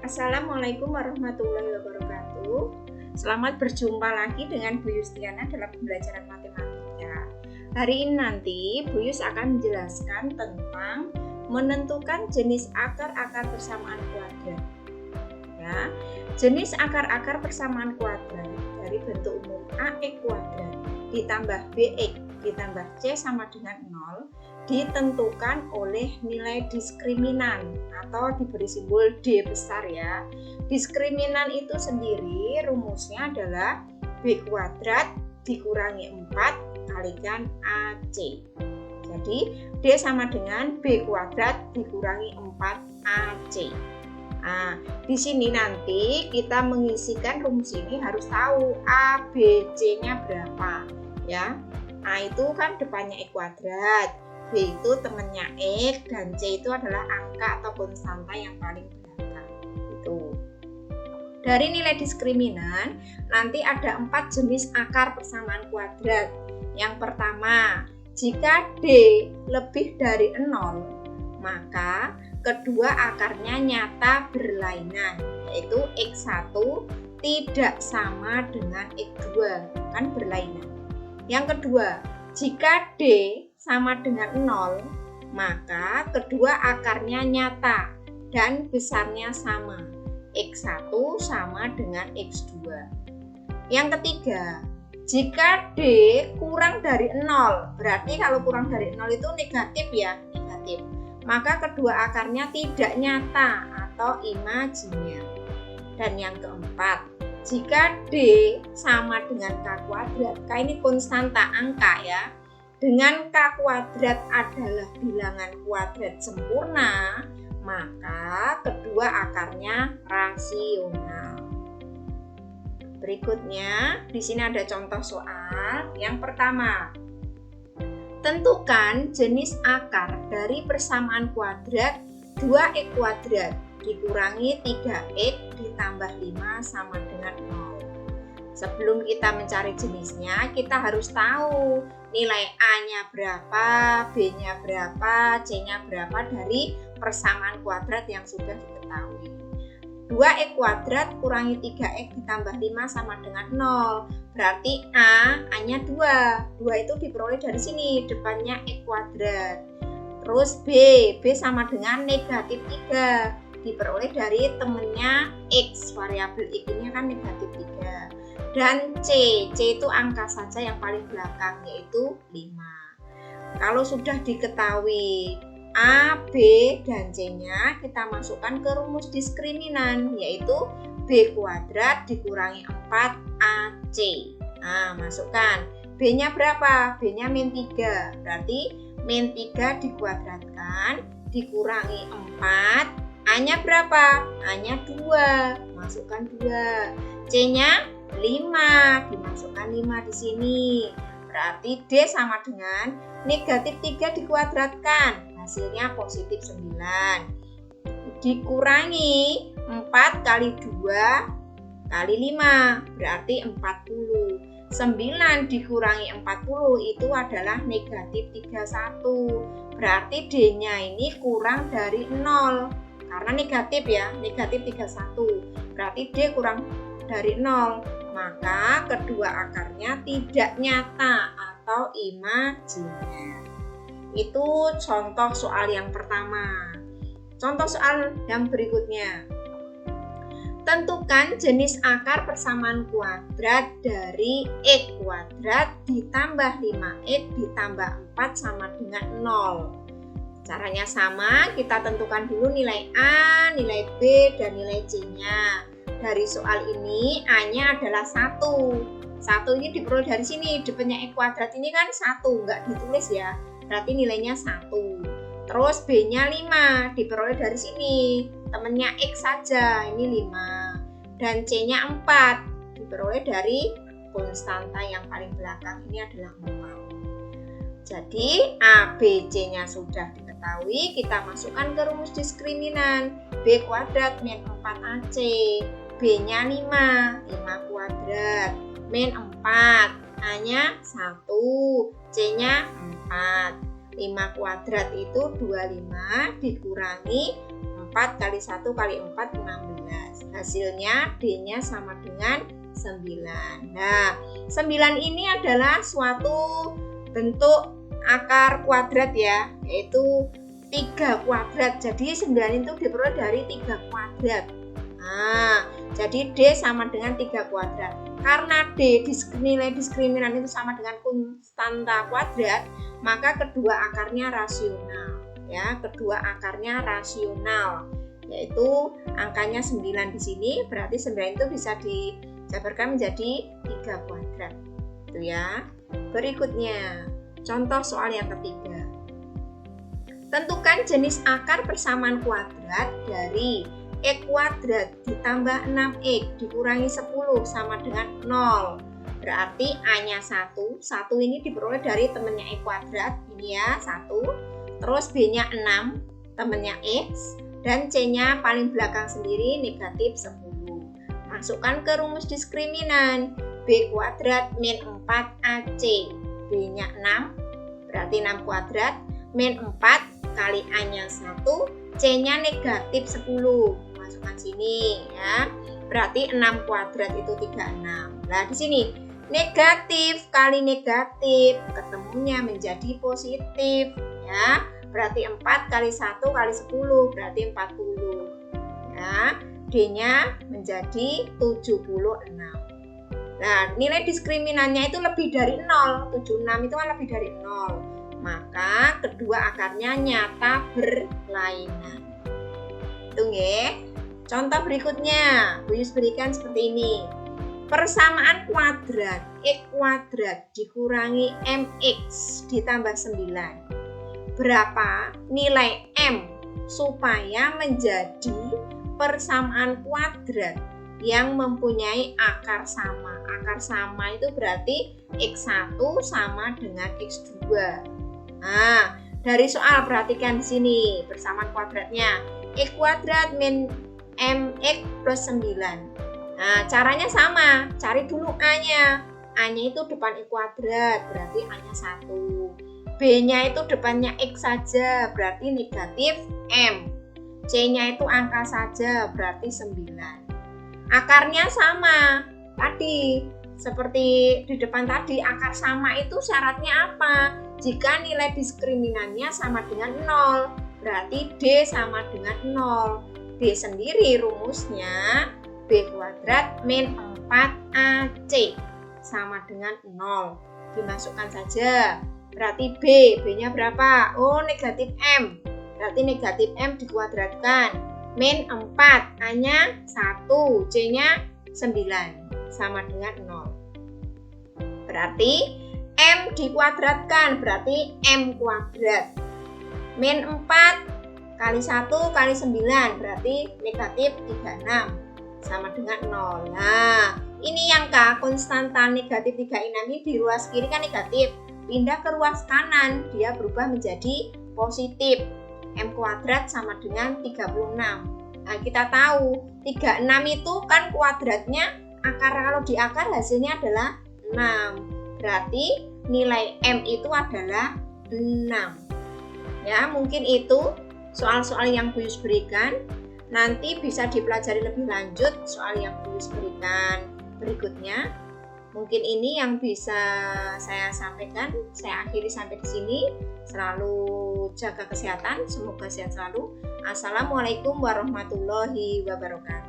Assalamualaikum warahmatullahi wabarakatuh. Selamat berjumpa lagi dengan Bu Yustiana dalam pembelajaran matematika. Hari ini nanti Bu Yus akan menjelaskan tentang menentukan jenis akar-akar persamaan kuadrat. Ya, jenis akar-akar persamaan kuadrat dari bentuk umum AX kuadrat ditambah BX ditambah C sama dengan 0 ditentukan oleh nilai diskriminan atau diberi simbol D besar ya. Diskriminan itu sendiri rumusnya adalah B kuadrat dikurangi 4 kalikan AC. Jadi D sama dengan B kuadrat dikurangi 4AC. Nah, di sini nanti kita mengisikan rumus ini harus tahu A, B, C-nya berapa ya. A itu kan depannya X kuadrat, B itu temennya X, dan C itu adalah angka atau konstanta yang paling belakang. Itu. Dari nilai diskriminan, nanti ada 4 jenis akar persamaan kuadrat. Yang pertama, jika D lebih dari 0, maka kedua akarnya nyata berlainan, yaitu X1 tidak sama dengan X2, kan berlainan. Yang kedua, jika D sama dengan 0, maka kedua akarnya nyata dan besarnya sama. X1 sama dengan X2. Yang ketiga, jika D kurang dari 0, berarti kalau kurang dari 0 itu negatif ya, negatif. Maka kedua akarnya tidak nyata atau imajiner. Dan yang keempat, jika D sama dengan K kuadrat, K ini konstanta angka ya, dengan K kuadrat adalah bilangan kuadrat sempurna, maka kedua akarnya rasional. Berikutnya, di sini ada contoh soal. Yang pertama, tentukan jenis akar dari persamaan kuadrat 2x kuadrat dikurangi 3x ditambah 5 sama dengan 0. Sebelum kita mencari jenisnya, kita harus tahu nilai A-nya berapa, B-nya berapa, C-nya berapa dari persamaan kuadrat yang sudah diketahui. 2x kuadrat kurangi 3x ditambah 5 sama dengan 0. Berarti A-nya 2. 2 itu diperoleh dari sini, depannya X kuadrat. Terus B sama dengan negatif 3. Diperoleh dari temennya X, variabel X ini kan negatif 3. Dan C itu angka saja yang paling belakang, yaitu 5. Kalau sudah diketahui A, B, dan C-nya, kita masukkan ke rumus diskriminan, yaitu B kuadrat dikurangi 4AC. Nah, masukkan. B-nya berapa? B-nya min 3. Berarti min 3 dikuadratkan, dikurangi 4. A-nya berapa? A-nya 2. Masukkan 2. C-nya 5. Dimasukkan 5 di sini. Berarti D sama dengan negatif 3 dikuadratkan. Hasilnya positif 9. Dikurangi 4 kali 2 kali 5. Berarti 40. 9 dikurangi 40 itu adalah negatif 31. Berarti D-nya ini kurang dari 0. Karena negatif ya, negatif 31. Berarti D kurang dari 0. Maka kedua akarnya tidak nyata atau imajiner. Itu contoh soal yang pertama. Contoh soal yang berikutnya. Tentukan jenis akar persamaan kuadrat dari X kuadrat ditambah 5X ditambah 4 sama dengan 0. Caranya sama, kita tentukan dulu nilai A, nilai B, dan nilai C-nya. Dari soal ini, A-nya adalah 1. 1 ini diperoleh dari sini, depannya X kuadrat ini kan 1, nggak ditulis ya. Berarti nilainya 1. Terus B-nya 5, diperoleh dari sini. Temennya X saja, ini 5. Dan C-nya 4, diperoleh dari konstanta yang paling belakang, ini adalah 4. Jadi A, B, C-nya sudah diketahui, kita masukkan ke rumus diskriminan. B kuadrat min 4AC, B-nya 5 kuadrat, min 4, A-nya 1, C-nya 4. 5 kuadrat itu 25 dikurangi 4 kali 1 kali 4 16. Hasilnya D-nya sama dengan 9. Nah, 9 ini adalah suatu bentuk akar kuadrat ya, yaitu 3 kuadrat. Jadi 9 itu diperoleh dari 3 kuadrat. Nah, jadi D sama dengan 3 kuadrat. Karena D nilai diskriminan itu sama dengan konstanta kuadrat, maka kedua akarnya rasional. Ya, kedua akarnya rasional, yaitu angkanya 9 di sini, berarti 9 itu bisa dijabarkan menjadi 3 kuadrat. Itu ya. Berikutnya, contoh soal yang ketiga. Tentukan jenis akar persamaan kuadrat dari X kuadrat ditambah 6X dikurangi 10 sama dengan 0. Berarti A-nya 1. 1 ini diperoleh dari temennya X kuadrat. Ini ya, 1. Terus B-nya 6, temennya X. Dan C-nya paling belakang sendiri negatif 10. Masukkan ke rumus diskriminan. B kuadrat min 4AC. B-nya 6, berarti 6 kuadrat. Min 4 kali A-nya 1. C-nya negatif 10. Masukkan sini ya. Berarti 6 kuadrat itu 36. Nah, di sini negatif kali negatif ketemunya menjadi positif ya. Berarti 4 kali 1 kali 10 berarti 40. Ya, D-nya menjadi 76. Nah, nilai diskriminannya itu lebih dari 0. 76 itu kan lebih dari 0. Maka kedua akarnya nyata berlainan. Hitung ya. Contoh berikutnya, Buyus berikan seperti ini. Persamaan kuadrat X kuadrat dikurangi MX ditambah 9. Berapa nilai M supaya menjadi persamaan kuadrat yang mempunyai akar sama? Akar sama itu berarti X1 sama dengan X2. Nah, dari soal perhatikan di sini persamaan kuadratnya X kuadrat min MX plus 9. Nah, caranya sama. Cari dulu A-nya. A-nya itu depan X kuadrat, berarti A-nya 1. B-nya itu depannya X saja, berarti negatif M. C-nya itu angka saja, berarti 9. Akarnya sama. Tadi, seperti di depan tadi, akar sama itu syaratnya apa? Jika nilai diskriminannya sama dengan 0, berarti D sama dengan 0. D sendiri rumusnya B kuadrat min 4AC sama dengan 0. Dimasukkan saja. Berarti B-nya berapa? Oh, negatif M. Berarti negatif M dikuadratkan. Min 4, A-nya 1, C-nya 9 sama dengan 0. Berarti M dikuadratkan, berarti M kuadrat. Min 4 kali 1 kali 9 berarti negatif 36 sama dengan 0. Nah, ini yang K, konstanta negatif 36 ini di ruas kiri kan negatif. Pindah ke ruas kanan, dia berubah menjadi positif. M kuadrat sama dengan 36. Nah, kita tahu 36 itu kan kuadratnya akar, kalau di akar hasilnya adalah 6. Berarti nilai M itu adalah 6. Ya, mungkin itu soal-soal yang Buyus berikan. Nanti bisa dipelajari lebih lanjut soal yang Buyus berikan berikutnya. Mungkin ini yang bisa saya sampaikan. Saya akhiri sampai di sini. Selalu jaga kesehatan, semoga sehat selalu. Assalamualaikum warahmatullahi wabarakatuh.